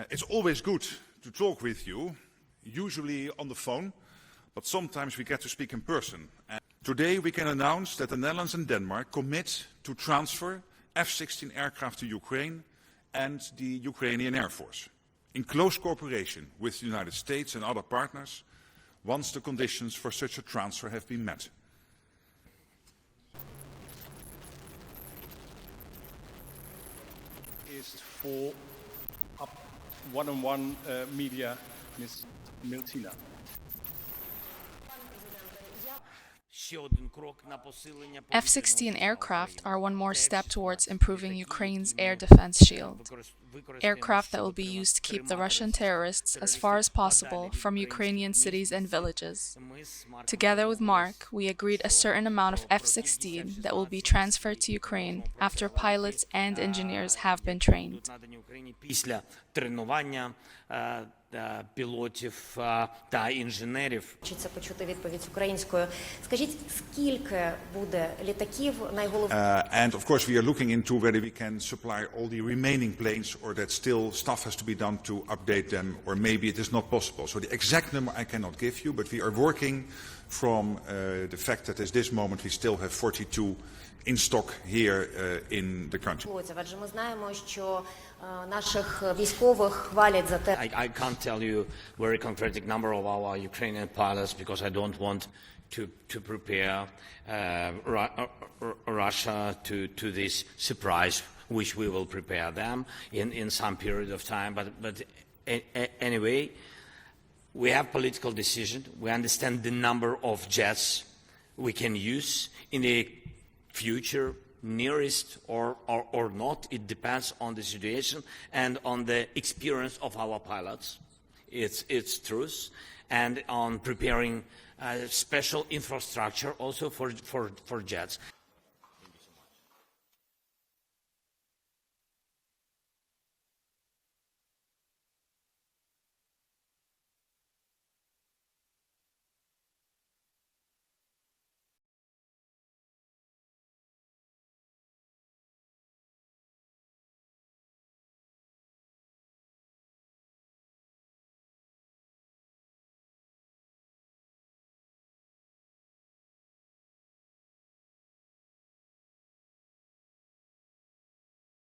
It's always good to talk with you, usually on the phone, but sometimes we get to speak in person. And today we can announce that the Netherlands and Denmark commit to transfer F-16 aircraft to Ukraine and the Ukrainian Air Force, in close cooperation with the United States and other partners, once the conditions for such a transfer have been met. Is for one-on-one media, Ms. Miltina. F-16 aircraft are one more step towards improving Ukraine's air defense shield. Aircraft that will be used to keep the Russian terrorists as far as possible from Ukrainian cities and villages. Together with Mark, we agreed a certain amount of F-16 that will be transferred to Ukraine after pilots and engineers have been trained. Пілотів та інженерів. Хочеться почути відповідь українською. Скажіть, скільки буде літаків найголовніше? And of course we are looking into whether we can supply all the remaining planes or that still stuff has to be done to update them, or maybe it is not possible. So the exact number I cannot give you, but we are working from the fact that at this moment we still have 42 in stock here in the country. Адже ми знаємо, що наших військових хвалять за те. I can't tell you very concrete number of our Ukrainian pilots because I don't want to prepare Russia to this surprise, which we will prepare them in some period of time. But anyway, we have political decision. We understand the number of jets we can use in the future, nearest or not. It depends on the situation and on the experience of our pilots. It's truth, and on preparing special infrastructure also for jets.